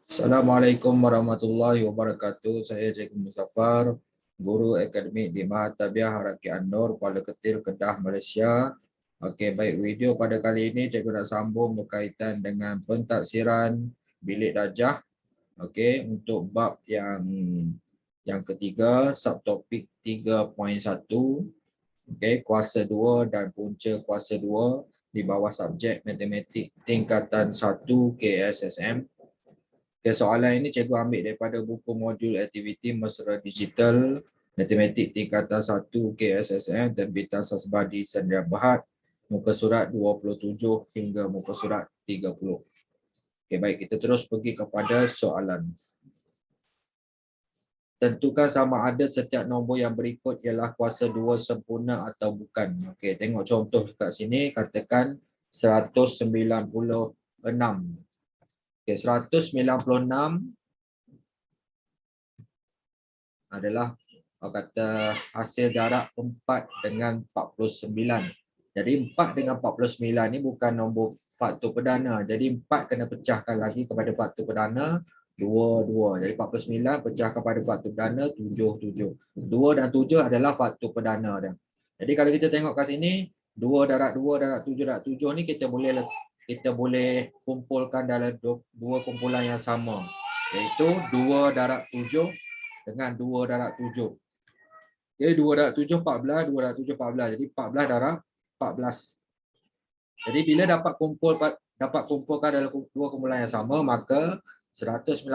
Assalamualaikum warahmatullahi wabarakatuh. Saya Cikgu Muzaffar, Guru Akademik di Mahatabiah Haraki An-Nur, Kuala Ketil, Kedah, Malaysia. Okey, baik, video pada kali ini Cikgu nak sambung berkaitan dengan pentafsiran bilik darjah. Okey, untuk bab yang ketiga, subtopik 3.1. Okey, kuasa 2 dan punca kuasa 2 di bawah subjek matematik tingkatan 1 KSSM. Okay, soalan ini cikgu ambil daripada buku modul aktiviti mesra digital matematik tingkatan 1 KSSM terbitan Sasbadi Sdn Bhd, muka surat 27 hingga muka surat 30. Okay, baik, kita terus pergi kepada soalan. Tentukan sama ada setiap nombor yang berikut ialah kuasa 2 sempurna atau bukan. Okey, tengok contoh kat sini, katakan 196. Okey, 196 adalah kata hasil darab 4 dengan 49. Jadi 4 dengan 49 ni bukan nombor faktor perdana. Jadi 4 kena pecahkan lagi kepada faktor perdana 2. Jadi 49 pecah kepada faktor perdana 7. 2 dan 7 adalah faktor perdana dia. Jadi kalau kita tengok kat sini 2 darab 7 ni kita boleh kumpulkan dalam dua kumpulan yang sama, iaitu 2 darab 7 dengan 2 darab 7. Okay, 2 darab 7 14, 2 darab 7 14. Jadi 14 darab 14. Jadi bila dapat kumpulkan dalam dua kumpulan yang sama, maka 196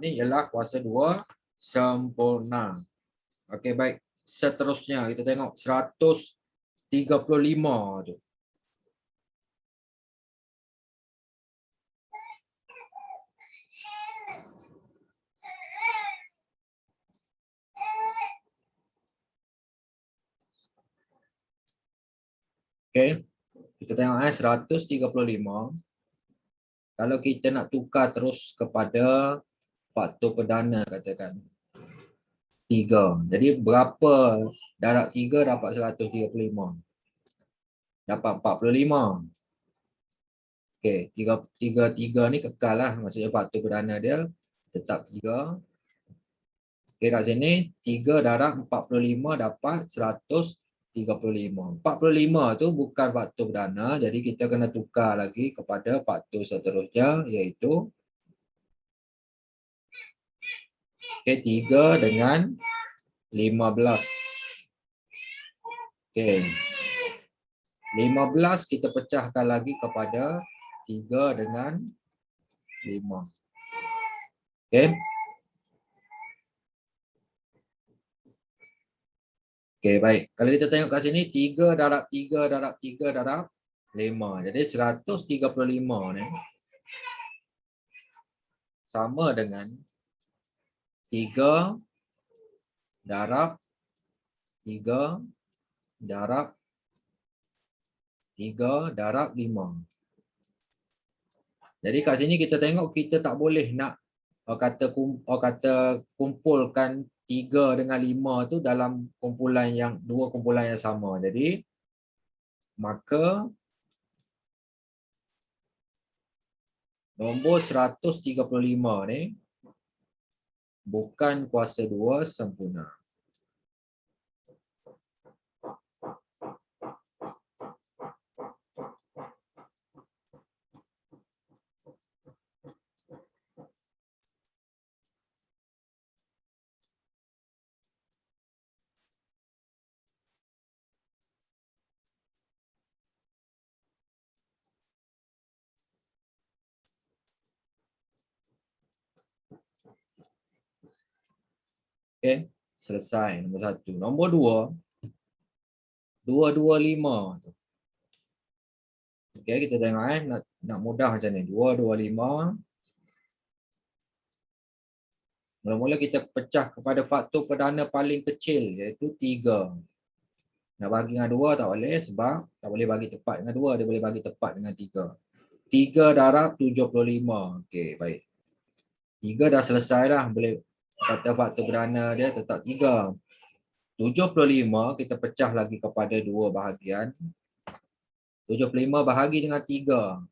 ni ialah kuasa 2 sempurna. Okey, baik. Seterusnya kita tengok 135 tu. Okey. Kita tengok 135. Kalau kita nak tukar terus kepada faktor perdana, katakan 3. Jadi berapa darab 3 dapat 135? Dapat 45. Okey, 3 ni kekal lah. Maksudnya faktor perdana dia tetap 3. Okey, kat sini 3 darab 45 dapat 135. 45 tu bukan faktor perdana. Jadi kita kena tukar lagi kepada faktor seterusnya, iaitu okey, 3 dengan 15. Okey. 15 kita pecahkan lagi kepada 3 dengan 5. Okey. Okey, baik. Kalau kita tengok kat sini 3 darab 3 darab 3 darab 5. Jadi 135 ni sama dengan 3 darab 3 darab 3 darab 5. Jadi kat sini kita tengok kita tak boleh nak kata kumpulkan 3 dengan 5 tu dalam dua kumpulan yang sama. Jadi maka nombor 135 ni bukan kuasa 2 sempurna. Okey, selesai nombor 1. Nombor 2, 225 tu. Okey, kita tengok nak mudah macam ni. 225. Mula-mula kita pecah kepada faktor perdana paling kecil, iaitu 3. Nak bagi dengan 2 tak boleh sebab tak boleh bagi tepat dengan 2, dia boleh bagi tepat dengan 3. 3 darab 75. Okey, baik. 3 dah selesai dah, boleh kata faktor perdana dia tetap 3. 75 kita pecah lagi kepada 2 bahagian. 75 bahagi dengan 3.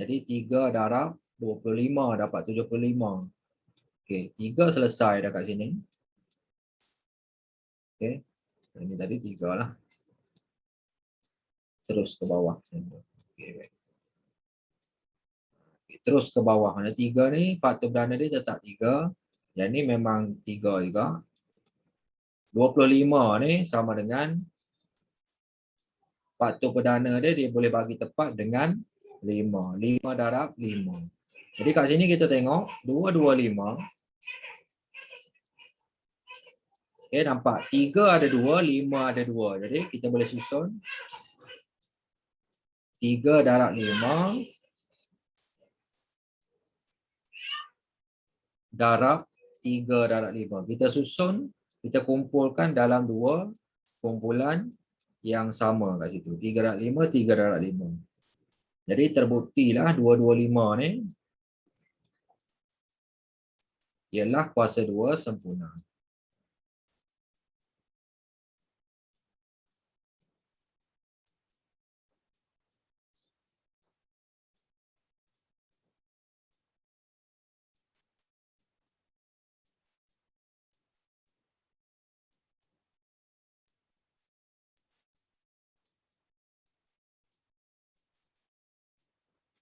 Jadi 3 darab 25 dapat 75. Okey, 3 selesai dah kat sini. Okey. Ini tadi 3 lah. Terus ke bawah. Okey, baik. Okay, terus ke bawah. Mana 3 ni, faktor perdana dia tetap 3. Yang ni memang 3 juga. 25 ni sama dengan faktor perdana dia boleh bagi tepat dengan 5. 5 darab 5. Jadi kat sini kita tengok 225. Okey, nampak 3 ada 2, 5 ada 2. Jadi kita boleh susun 3 darab 5 darab 3 darab 5. Kita susun, kita kumpulkan dalam 2 kumpulan yang sama kat situ. 3 darab 5, 3 darab 5. Jadi terbuktilah 225 ni ialah kuasa 2 sempurna.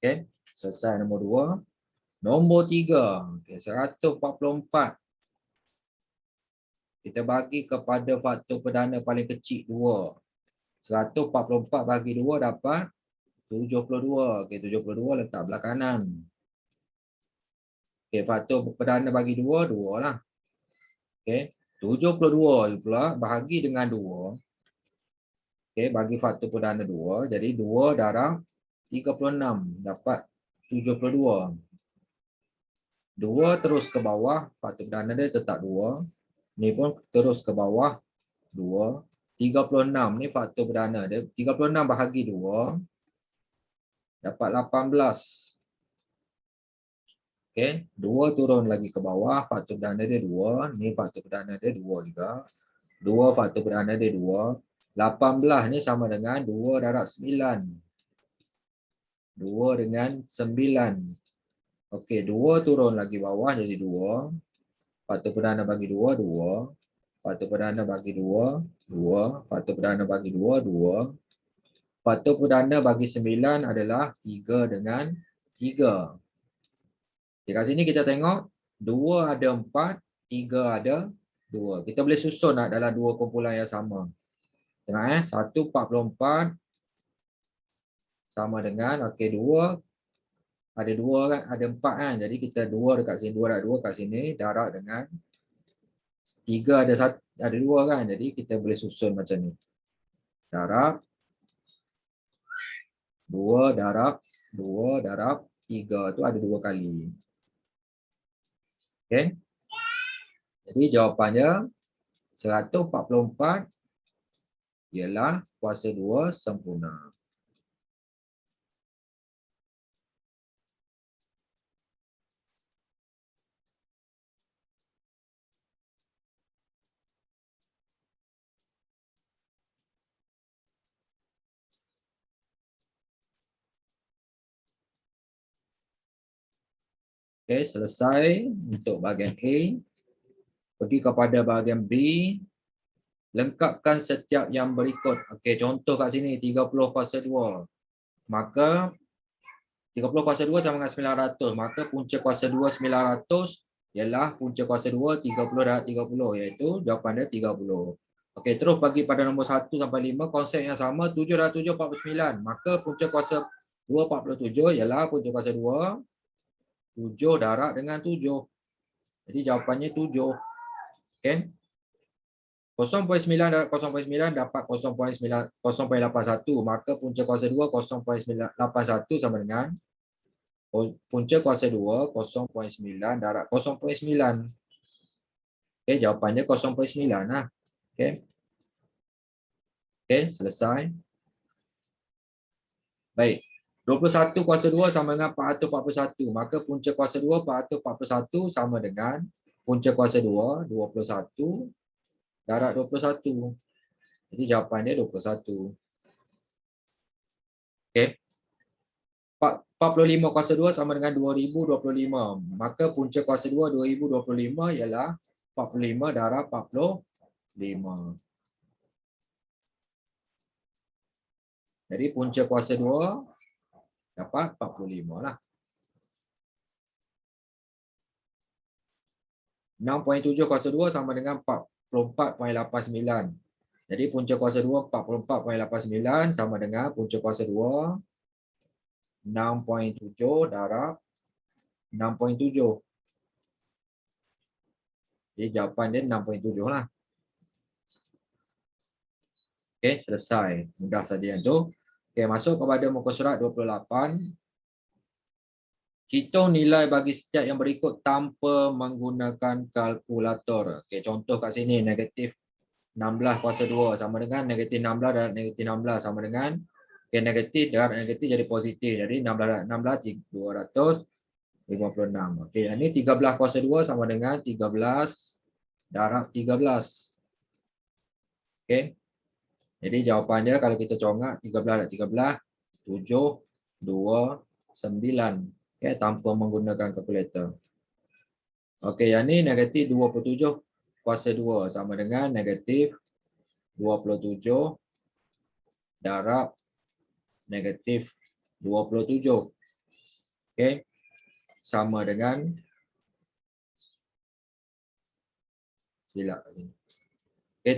Okey, selesai nombor 2. Nombor 3, okey, 144. Kita bagi kepada faktor perdana paling kecil 2. 144 bagi 2 dapat 72. Okey, 72 letak belah kanan. Okey, faktor perdana bagi 2, 2 lah. Okey, 72 pula bahagi dengan 2. Okey, bagi faktor perdana 2, jadi 2 darab 36 dapat 72. 2 terus ke bawah, faktor perdana dia tetap 2. Ni pun terus ke bawah 2. 36 ni faktor perdana dia. 36 bahagi 2 dapat 18. Okey, 2 turun lagi ke bawah, faktor perdana dia 2. Ni faktor perdana dia 2 juga. 2 faktor perdana dia 2. 18 ni sama dengan 2 darab 9. 2 dengan 9. Okey, 2 turun lagi bawah jadi 2. Faktor perdana bagi 2, 2. Faktor perdana bagi 2, 2. Faktor perdana bagi 2, 2. Faktor perdana bagi 9 adalah 3 dengan 3. Kat sini kita tengok 2 ada 4, 3 ada 2. Kita boleh susun dalam 2 kumpulan yang sama. Tengok 144 sama dengan okey 2 ada 2 kan, ada 4 kan. Jadi kita 2 dekat sini, 2 darab 2 kat sini darab dengan 3 ada 2 kan. Jadi kita boleh susun macam ni. Darab 2 darab 2 darab 3 tu ada 2 kali. Okey. Jadi jawapannya 144 ialah kuasa 2 sempurna. Okey, selesai untuk bahagian A. Pergi kepada bahagian B. Lengkapkan setiap yang berikut. Okey, contoh kat sini 30 kuasa 2. Maka 30 kuasa 2 sama dengan 900. Maka punca kuasa 2 900 ialah punca kuasa 2 30 darab 30, iaitu jawapan dia 30. Okey, terus bagi pada nombor 1 sampai 5 konsep yang sama, 7 darab 7 49. Maka punca kuasa 2 47 ialah punca kuasa 2 7 darab dengan 7. Jadi jawapannya 7. Okey. 0.9 darab 0.9 dapat 0.81. Maka punca kuasa 2 0.81 sama dengan punca kuasa 2 0.9 darab 0.9. Okey, jawapannya 0.9 lah. Okey. Okey, selesai. Baik. 21 kuasa 2 sama dengan 441. Maka punca kuasa 2 441 sama dengan punca kuasa 2 21 darab 21. Jadi jawapan dia 21. Okey. 45 kuasa 2 sama dengan 2025. Maka punca kuasa 2 2025 ialah 45 darab 45. Jadi punca kuasa 2 dapat 45 lah. 6.7 kuasa 2 sama dengan 44.89. Jadi punca kuasa 2 44.89 sama dengan punca kuasa 2 6.7 darab 6.7. Jadi jawapan dia 6.7 lah. Okey, selesai. Mudah saja yang tu. Okey, masuk kepada muka surat 28. Hitung nilai bagi setiap yang berikut tanpa menggunakan kalkulator. Okey, contoh kat sini negatif 16 kuasa 2 sama dengan negatif 16 darab negatif 16 sama dengan negatif darab negatif jadi positif. Jadi 16 darab 16 256. Okey, ini 13 kuasa 2 sama dengan 13 darab 13. Okey. Jadi jawapannya kalau kita congak 13 darab 13 7 2 9. Okey, tanpa menggunakan kalkulator. Okey, yang ni negatif 27 kuasa 2 sama dengan negatif 27 darab negatif 27. Okey. Sama dengan silap. Okey,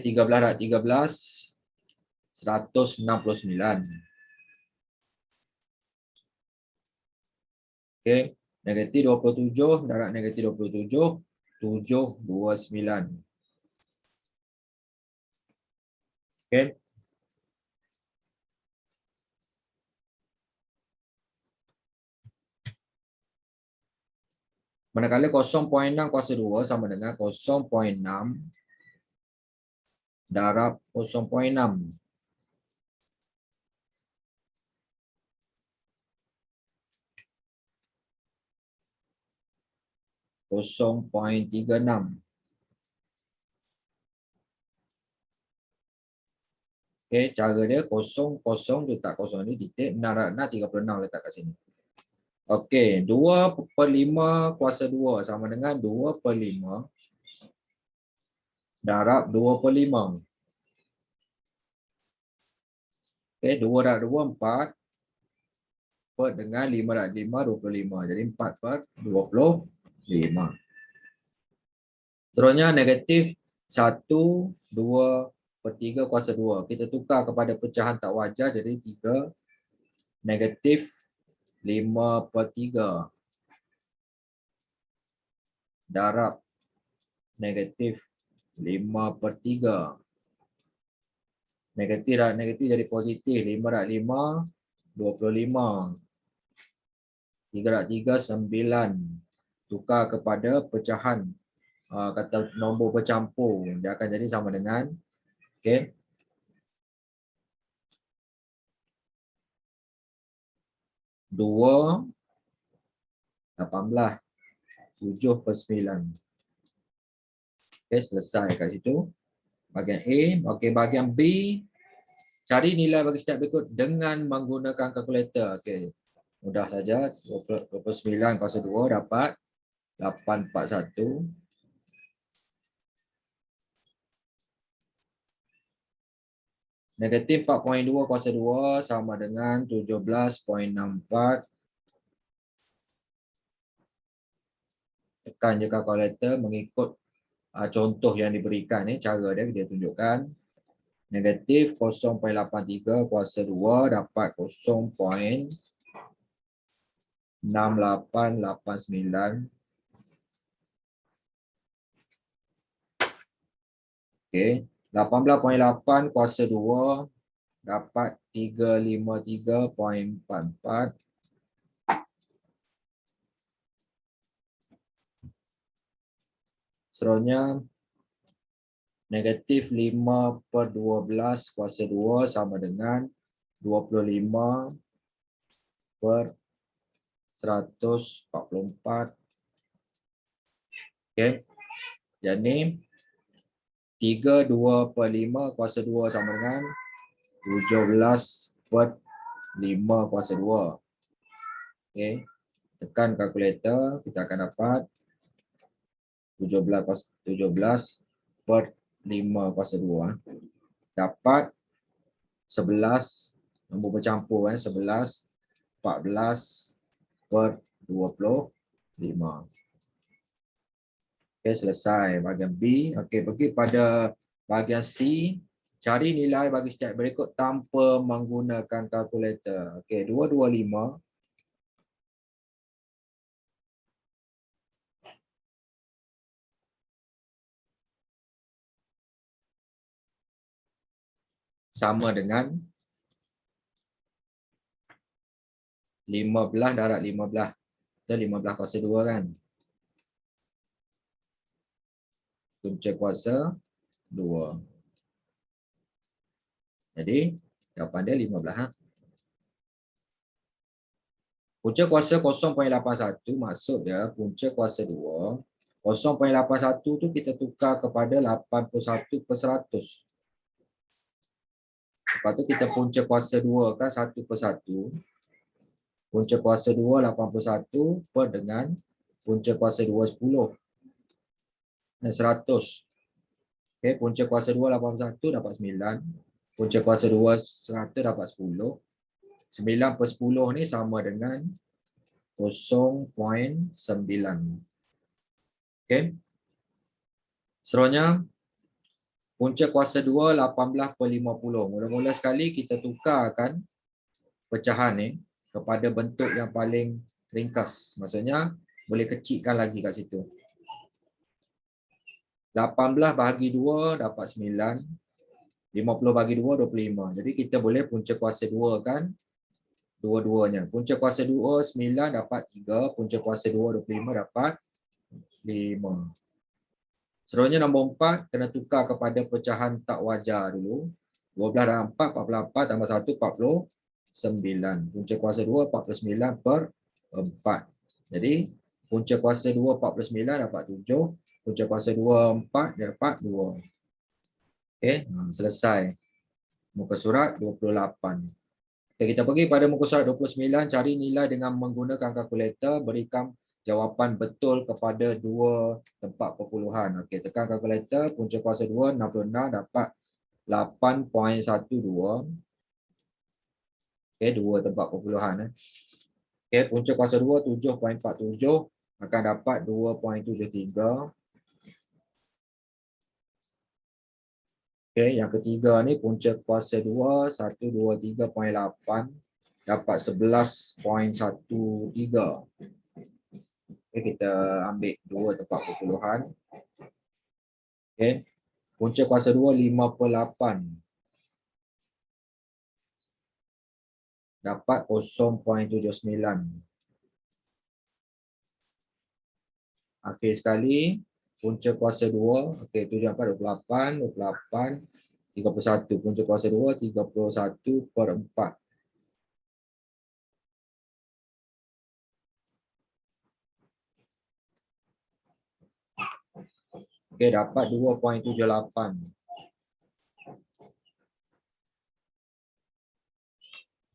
13 darab 13 169. Okey, negatif 27 darab negatif 27 729. Okey. Manakala 0.6 kuasa 2 sama dengan 0.6 darab 0.6. Kosong poin 36. Okey, cara dia 0, 0 letak 0 ni titik 636 letak kat sini. Okey, 2/5 kuasa 2 sama dengan 2/5 darab 2/5. Okey, 2 darab 2 4 per dengan 5 darab 5 25. Jadi 4/25. Seterusnya negatif 1 2/3 kuasa 2. Kita tukar kepada pecahan tak wajar jadi 3 negatif 5/3 darab negatif 5/3. Negatif darab negatif jadi positif. 5 darab 5 25. 3 darab 3 9. Tukar kepada pecahan kata nombor bercampur, dia akan jadi sama dengan okey, 2 18 7/9. Okey, selesai kat situ bahagian A. Okey, bahagian B, cari nilai bagi setiap berikut dengan menggunakan kalkulator. Okey, mudah saja. 29 kuasa 2 dapat 841. Negatif 4.2 kuasa 2 sama dengan 17.64. Tekan je kalkulator mengikut contoh yang diberikan ni, cara dia tunjukkan. Negatif 0.83 kuasa 2 dapat 0.6889. Okey, 18.8 kuasa 2 dapat 353.44. Seterusnya negatif 5/12 kuasa 2 sama dengan 25/144. Okey. Jadi 3/2/5 kuasa 2 sama dengan 17/5 kuasa 2. Okey. Tekan kalkulator, kita akan dapat 17 per 5 kuasa 2. Dapat 11, nombor bercampur 11, 14 per 25. Okey, selesai bahagian B. Okey, pergi pada bahagian C. Cari nilai bagi setiap berikut tanpa menggunakan kalkulator. Okey, 225 sama dengan 15 darab 15. Itu 15 kuasa 2 kan. Punca kuasa 2. Jadi jawapan dia 15. Punca kuasa 0.81 maksud dia punca kuasa 2. 0.81 tu kita tukar kepada 81/100. Lepas tu kita punca kuasa 2 kan 1/1. Punca kuasa 2 81 per dengan punca kuasa 2 10. 100. Okey, punca kuasa 2 81 dapat 9. Punca kuasa 2 100 dapat 10. 9/10 ni sama dengan 0.9. Okey. Seterusnya punca kuasa 2 18/50. Mula-mula sekali kita tukarkan pecahan ni kepada bentuk yang paling ringkas. Maksudnya boleh kecilkan lagi kat situ. 18 bahagi 2 dapat 9. 50 bahagi 2 25. Jadi kita boleh punca kuasa 2 kan dua-duanya. Punca kuasa 2 9 dapat 3, punca kuasa 2 25 dapat 5. Seterusnya nombor 4 kena tukar kepada pecahan tak wajar dulu. 12 dan 4 44 tambah 1 49. Punca kuasa 2 49 per 4. Jadi punca kuasa 2 49 dapat 7, punca kuasa 2 4 dia dapat 2. Okey, selesai. Muka surat 28. Okay, kita pergi pada muka surat 29, cari nilai dengan menggunakan kalkulator, berikan jawapan betul kepada dua tempat perpuluhan. Okey, tekan kalkulator, punca kuasa 2 66 dapat 8.12. Okey, dua tempat perpuluhan. Okey, punca kuasa 2 7.47 akan dapat 2.73. Okey, yang ketiga ni punca kuasa 2 123.8 dapat 11.13. Okey, kita ambil dua tempat perpuluhan. Okey. Punca kuasa 2 5/8 dapat 0.79. Akhir sekali punca kuasa 2, okey 7 4 28 31. Punca kuasa 2 31/4. Okey, dapat 2.78.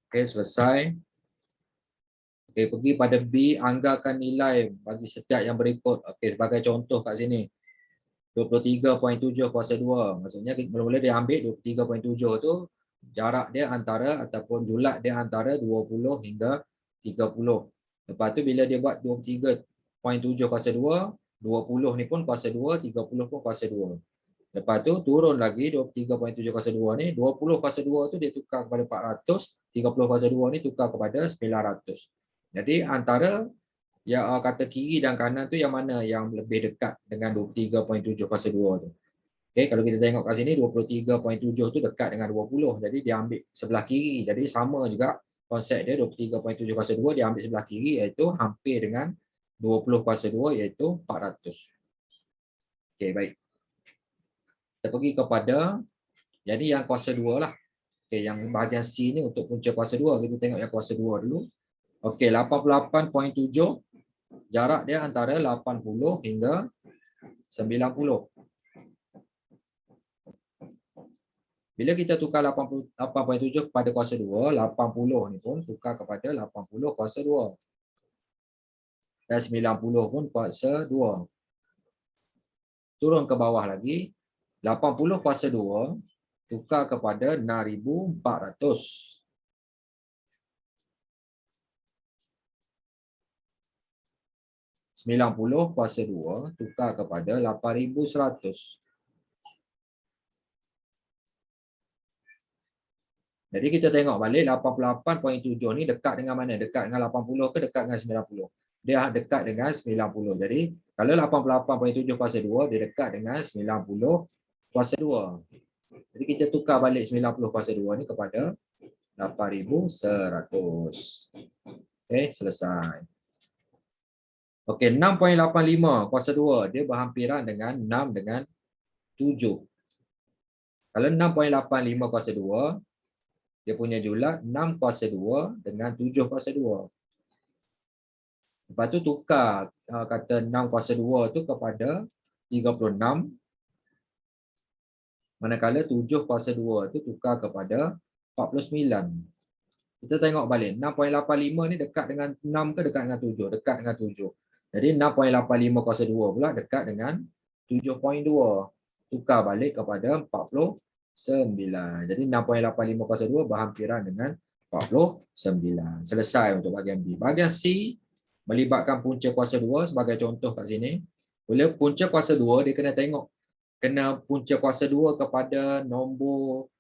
Okey, selesai. Okey, pergi pada B, anggarkan nilai bagi setiap yang berikut. Okey, sebagai contoh kat sini. 23.7 kuasa 2. Maksudnya mula-mula dia ambil 23.7 tu jarak dia antara ataupun julat dia antara 20 hingga 30. Lepas tu bila dia buat 23.7 kuasa 2, 20 ni pun kuasa 2, 30 pun kuasa 2. Lepas tu turun lagi 23.7 kuasa 2 ni, 20 kuasa 2 tu dia tukar kepada 400, 30 kuasa 2 ni tukar kepada 900. Jadi antara yang kata kiri dan kanan tu yang mana yang lebih dekat dengan 23.7 kuasa 2 tu. Okey, kalau kita tengok kat sini 23.7 tu dekat dengan 20. Jadi dia ambil sebelah kiri. Jadi sama juga konsep dia 23.7 kuasa 2 dia ambil sebelah kiri iaitu hampir dengan 20 kuasa 2 iaitu 400. Okey, baik. Kita pergi kepada jadi yang kuasa 2 lah. Okey, yang bahagian C ni untuk punca kuasa 2. Kita tengok yang kuasa 2 dulu. Okey, 88.7 jarak dia antara 80 hingga 90. Bila kita tukar 88.7 kepada kuasa 2, 80 ni pun tukar kepada 80 kuasa 2. dan 90 pun kuasa 2. Turun ke bawah lagi, 80 kuasa 2 tukar kepada 6,400. 90 kuasa 2 tukar kepada 8,100. Jadi kita tengok balik 88.7 ni dekat dengan mana? Dekat dengan 80 ke dekat dengan 90? Dia dekat dengan 90. Jadi kalau 88.7 kuasa 2 dia dekat dengan 90 kuasa 2. Jadi kita tukar balik 90 kuasa 2 ni kepada 8,100. Okey, selesai. Okey, 6.85 kuasa 2 dia berhampiran dengan 6 dengan 7. Kalau 6.85 kuasa 2 dia punya julat 6 kuasa 2 dengan 7 kuasa 2. Lepas tu tukar kata 6 kuasa 2 tu kepada 36. Manakala 7 kuasa 2 tu tukar kepada 49. Kita tengok balik. 6.85 ni dekat dengan 6 ke dekat dengan 7? Dekat dengan 7. Jadi 6.85 kuasa 2 pula dekat dengan 7.2. Tukar balik kepada 49. Jadi 6.85 kuasa 2 berhampiran dengan 49. Selesai untuk bahagian B. Bahagian C melibatkan punca kuasa 2 sebagai contoh kat sini. Bila punca kuasa 2 dia kena tengok. Kena punca kuasa 2 kepada nombor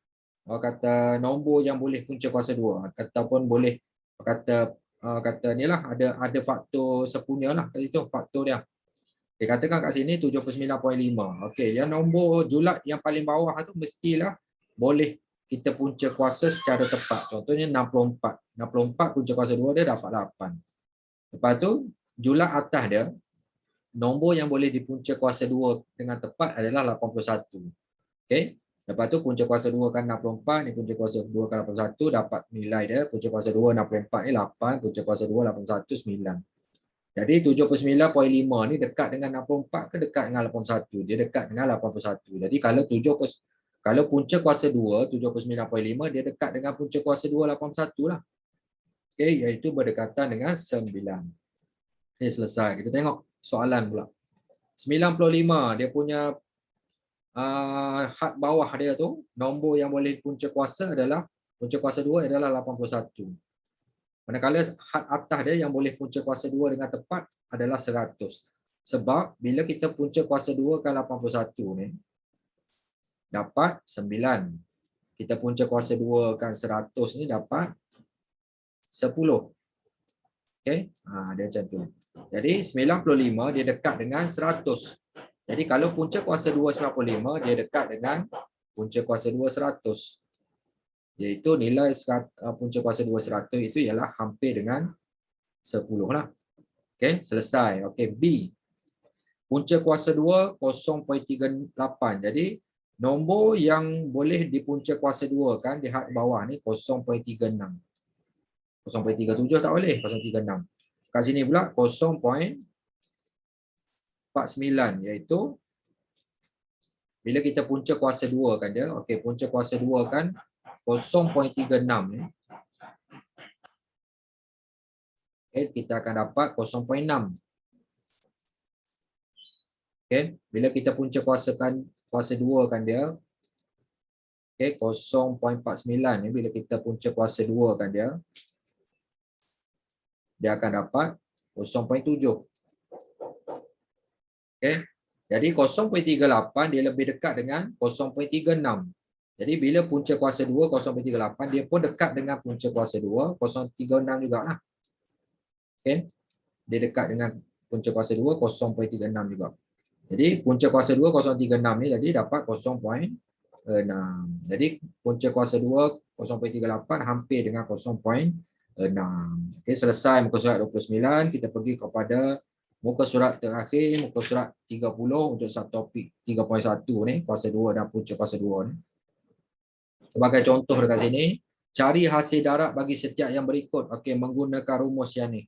nombor yang boleh punca kuasa 2 ataupun boleh kata ni lah ada faktor sepunya lah kat situ faktor dia. Dia katakan kat sini 79.5. Okey, yang nombor julat yang paling bawah tu mestilah boleh kita punca kuasa secara tepat. Contohnya 64. 64 punca kuasa 2 dia dapat 8. Lepas tu julat atas dia nombor yang boleh dipunca kuasa 2 dengan tepat adalah 81. Okey. Lepas tu punca kuasa 2 kan 64, ni punca kuasa 2 kan 81, dapat nilai dia punca kuasa 2 64 ni 8, punca kuasa 2 81 9. Jadi 79.5 ni dekat dengan 64 ke dekat dengan 81? Dia dekat dengan 81. Jadi kalau punca kuasa 2 79.5 dia dekat dengan punca kuasa 2 81 lah. Okey, iaitu berdekatan dengan 9. Okey, selesai. Kita tengok soalan pula. 95 dia punya had bawah dia tu nombor yang boleh punca kuasa adalah punca kuasa 2 adalah 81. Manakala had atas dia yang boleh punca kuasa 2 dengan tepat adalah 100. Sebab bila kita punca kuasa 2 kan 81 ni dapat 9. Kita punca kuasa 2 kan 100 ni dapat 10. Okey, dia macam tu. Jadi 95 dia dekat dengan 100. Jadi kalau punca kuasa 2 95 dia dekat dengan punca kuasa 2 100. Iaitu nilai punca kuasa 2 100 itu ialah hampir dengan 10 lah. Okey, selesai. Okey, B. Punca kuasa 2 0.38. Jadi nombor yang boleh dipunca kuasa 2 kan di had bawah ni 0.36. 0.37 tak boleh, 0.36. Kat sini pula 0.49 iaitu bila kita punca kuasa 2 kan dia. Okey, punca kuasa 2 kan 0.36 ni. Okey, kita akan dapat 0.6. Okey, bila kita punca kuasa 2 kan dia. Okey, 0.49 ni bila kita punca kuasa 2 kan dia akan dapat 0.7. Okey. Jadi 0.38 dia lebih dekat dengan 0.36. Jadi bila punca kuasa 2 0.38 dia pun dekat dengan punca kuasa 2 0.36 jugalah. Okey. Dia dekat dengan punca kuasa 2 0.36 juga. Jadi punca kuasa 2 0.36 ni jadi dapat 0.6. Jadi punca kuasa 2 0.38 hampir dengan 0.6. Okey, selesai muka surat 29. Kita pergi kepada muka surat terakhir, muka surat 30 untuk subtopik 3.1 ni, kuasa 2 dan punca kuasa 2 ni. Sebagai contoh dekat sini, cari hasil darab bagi setiap yang berikut. Okey, menggunakan rumus yang ni.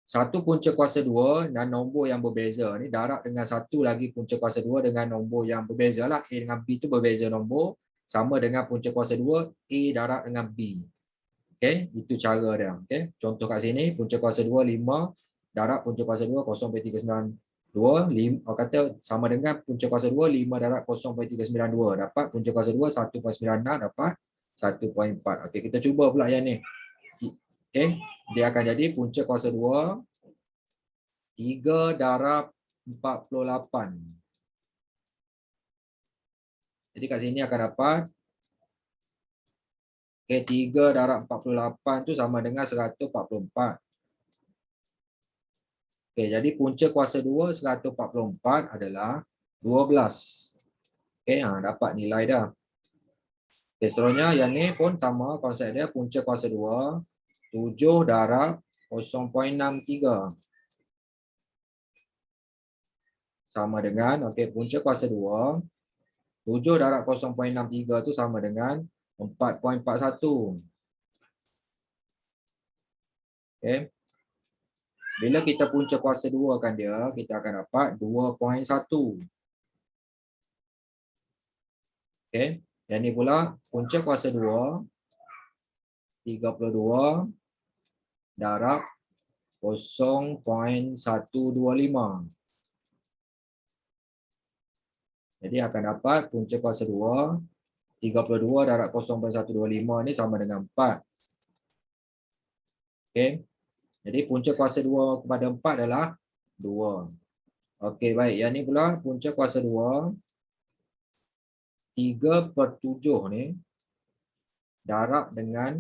Satu punca kuasa 2 dan nombor yang berbeza ni darab dengan satu lagi punca kuasa 2 dengan nombor yang berbeza lah. A dengan B tu berbeza nombor, sama dengan punca kuasa 2 A darab dengan B. Okey, itu cara dia. Okey, contoh kat sini punca kuasa 2 5 darab punca kuasa 2 0.392. Orang kata sama dengan punca kuasa 2 5 darab 0.392. Dapat punca kuasa 2 1.96 dapat 1.4. Okey, kita cuba pula yang ni. Okey, dia akan jadi punca kuasa 2 3 darab 48. Jadi kat sini akan dapat okey, 3 darab 48 tu sama dengan 144. Okey, jadi punca kuasa 2 144 adalah 12. Okey, dapat nilai dah. Okey, seterusnya yang ni pun sama konsep dia, punca kuasa 2 7 darab 0.63 sama dengan okey, punca kuasa 2 7 darab 0.63 tu sama dengan 4.41. Okey. Bila kita punca kuasa 2 kan dia, kita akan dapat 2.1. Okey. Yang ni pula punca kuasa 2 32 darab 0.125. Jadi akan dapat punca kuasa 2 32 darab 0.125 ni sama dengan 4. Okey. Jadi punca kuasa 2 kepada 4 adalah 2. Okey, baik. Yang ni pula punca kuasa 2 3/7 ni darab dengan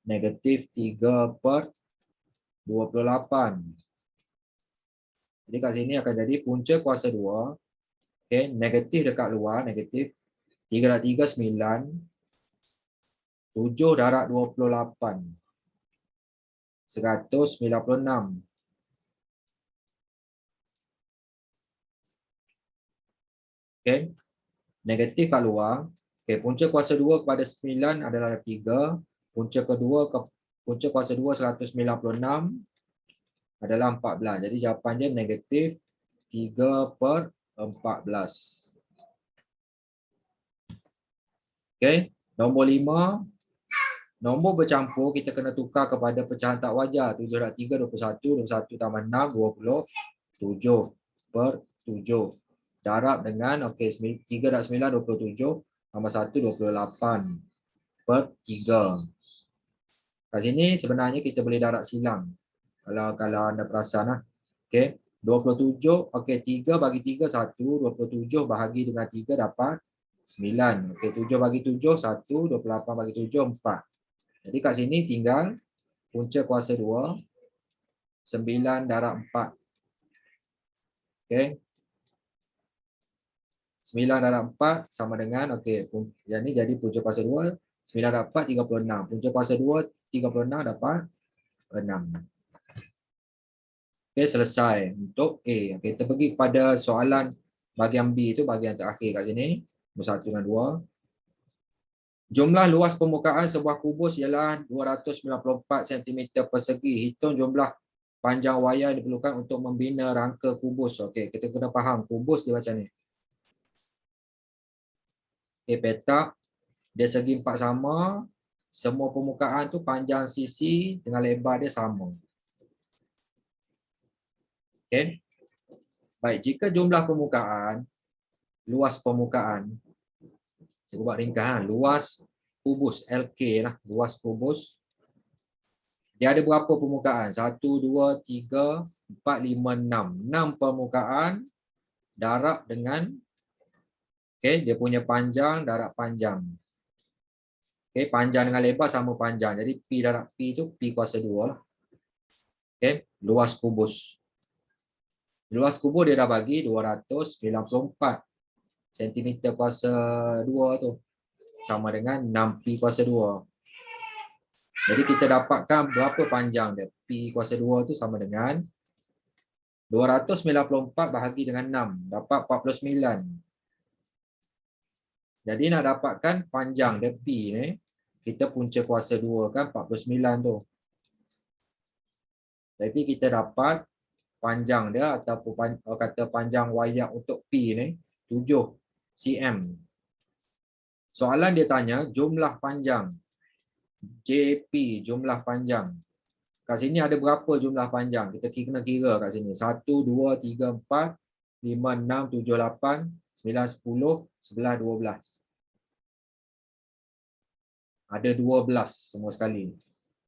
negatif 3/28. Jadi kat sini akan jadi punca kuasa 2. Okey, negatif dekat luar, negatif 3 darab 3, 9. 7 darab 28. 196. Okey. Negatif kat luar. Okey, punca kuasa 2 kepada 9 adalah 3. Punca kuasa 2 196 adalah 14. Jadi jawapannya negatif 3/14. Okey, nombor 5. Nombor bercampur kita kena tukar kepada pecahan tak wajar. 7 darab 3 21, 21 tambah 6 27/7. Darab dengan okey 3 darab 9 27 tambah 1 28/3. Kat sini sebenarnya kita boleh darab silang. Kalau anda perasan lah. Okey, 27 okey 3 bagi 3 1, 27 bahagi dengan 3 dapat 9. Okey, 7 bagi 7 1, 28 bagi 7 4. Jadi kat sini tinggal punca kuasa 2 9 darab 4. Okey. 9 darab 4 sama dengan okey, yang ni jadi punca kuasa 2 9 darab 4 36. Punca kuasa 2 36 dapat 6. Okey, selesai untuk A. Okey, kita pergi kepada soalan bahagian B itu, bahagian terakhir kat sini. Nombor 1 dan 2. Jumlah luas permukaan sebuah kubus ialah 294 cm persegi. Hitung jumlah panjang wayar yang diperlukan untuk membina rangka kubus. Okey, kita kena faham kubus dia macam ni. Okey, petak dia segi 4 sama. Semua permukaan tu panjang sisi dengan lebar dia sama. Okey. Baik, jika jumlah permukaan, luas permukaan, kita buat ringkas, luas kubus LK lah, luas kubus. Dia ada berapa permukaan? 1, 2, 3, 4, 5, 6. 6 permukaan darab dengan dia punya panjang darab panjang. Panjang dengan lebar sama panjang. Jadi P darab P itu P kuasa 2 lah. Luas kubus. Luas kubus dia dah bagi 294 cm kuasa 2 tu. Sama dengan 6P kuasa 2. Jadi kita dapatkan berapa panjang dia. P kuasa 2 tu sama dengan 294 bahagi dengan 6. Dapat 49. Jadi nak dapatkan panjang dia P ni, kita punca kuasa 2 kan 49 tu. Jadi kita dapat panjang dia ataupun kata panjang wayar untuk P ni 7 cm. Soalan dia tanya jumlah panjang JP, jumlah panjang. kat sini ada berapa jumlah panjang? Kita kena kira kat sini. 1, 2, 3, 4, 5, 6, 7, 8, 9, 10, 11, 12. Ada 12 semua sekali.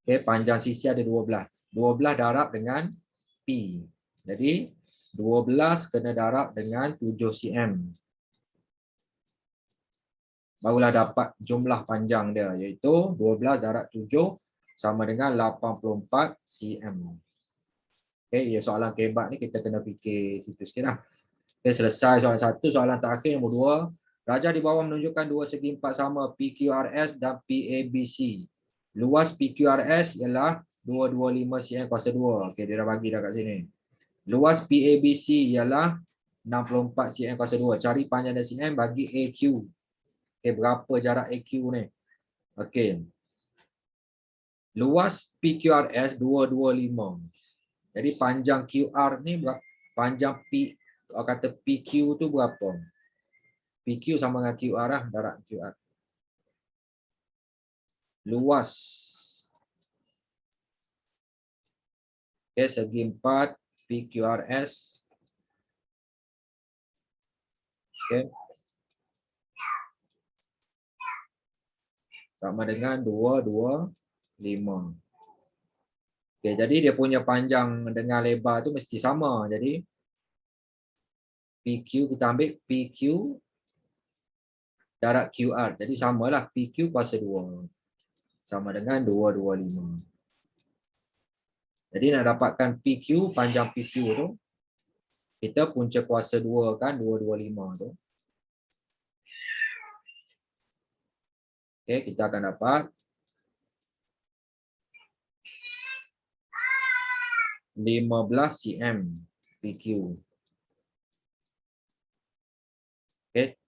Okay, panjang sisi ada 12. 12 darab dengan P. Jadi 12 kena darab dengan 7 cm. Barulah dapat jumlah panjang dia, iaitu 12 darab 7 sama dengan 84 cm. Okay, ya, soalan kebat ni kita kena fikir situ sikit lah. Okay, selesai soalan 1. Soalan terakhir nombor 2. Rajah di bawah menunjukkan dua segi empat sama PQRS dan PABC. Luas PQRS ialah 225 cm kuasa 2. Okay, dia dah bagi dah kat sini. Luas PABC ialah 64 cm kuasa 2. Cari panjang dan cm bagi AQ. Okay, berapa jarak AQ ni? Okay. Luas PQRS 225. Jadi panjang QR ni berapa? Panjang P, kata PQ tu berapa? PQ sama dengan QR lah, darab QR. Luas. Okay, segi 4 PQRS. Okay. Sama dengan 225. Okay, jadi dia punya panjang dengan lebar tu mesti sama. Jadi PQ kita ambil PQ darab QR. Jadi samalah PQ kuasa 2. Sama dengan 225. Jadi nak dapatkan PQ, panjang PQ tu, kita punca kuasa 2 kan, 225 tu. Okay, kita akan dapat 15 cm PQ. Okay.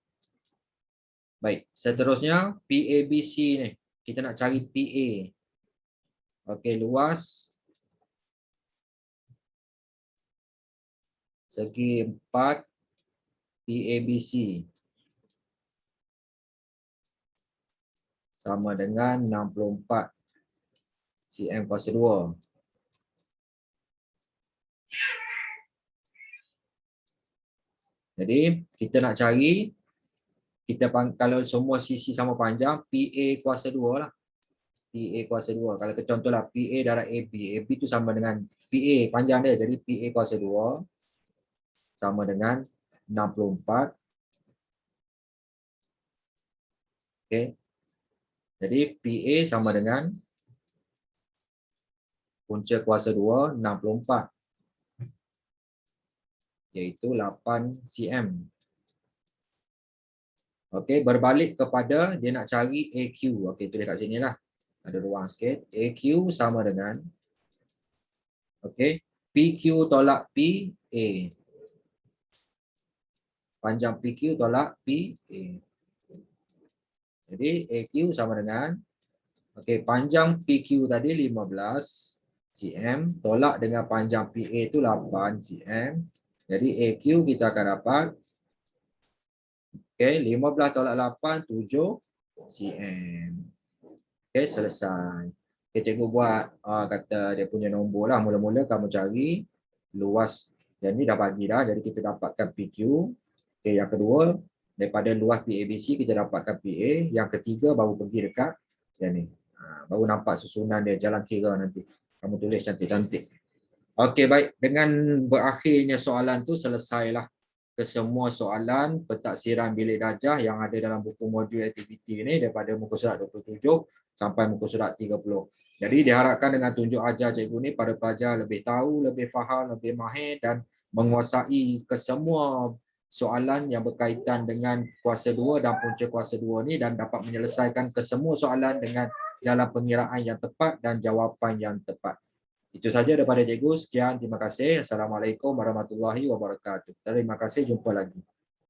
Baik, seterusnya PABC ni. Kita nak cari PA. Okey, luas segi 4 PABC sama dengan 64 cm kuasa 2. Jadi kita nak cari, kalau semua sisi sama panjang, PA kuasa 2 lah. PA kuasa 2. Kalau contohlah PA darab AB. AB tu sama dengan PA panjang dia. Jadi PA kuasa 2 sama dengan 64. Okey. Jadi PA sama dengan punca kuasa 2, 64. Iaitu 8 cm. Okey, berbalik kepada dia nak cari AQ. Okey, tulis kat sini lah. Ada ruang sikit. AQ sama dengan, okey, PQ tolak PA. Panjang PQ tolak PA. Jadi AQ sama dengan, okey, panjang PQ tadi 15 cm tolak dengan panjang PA itu 8 cm. Jadi AQ kita akan dapat, okey, 15 tolak 8, 7 cm. Okey, selesai. Okay, cikgu buat kata dia punya nombor lah. Mula-mula kamu cari luas. Yang ni dah bagi dah. Jadi kita dapatkan PQ. Okay, yang kedua, daripada luas PABC kita dapatkan PA. Yang ketiga baru pergi dekat yang ni. Baru nampak susunan dia, jalan kira nanti. Kamu tulis cantik-cantik. Okey, baik. Dengan berakhirnya soalan tu, selesailah kesemua soalan pentaksiran bilik darjah yang ada dalam buku modul aktiviti ni daripada muka surat 27 sampai muka surat 30. Jadi diharapkan dengan tunjuk ajar cikgu ni pada pelajar lebih tahu, lebih faham, lebih mahir dan menguasai kesemua soalan yang berkaitan dengan kuasa 2 dan punca kuasa 2 ni dan dapat menyelesaikan kesemua soalan dengan dalam pengiraan yang tepat dan jawapan yang tepat. Itu saja daripada cikgu. Sekian, terima kasih. Assalamualaikum warahmatullahi wabarakatuh. Terima kasih, jumpa lagi.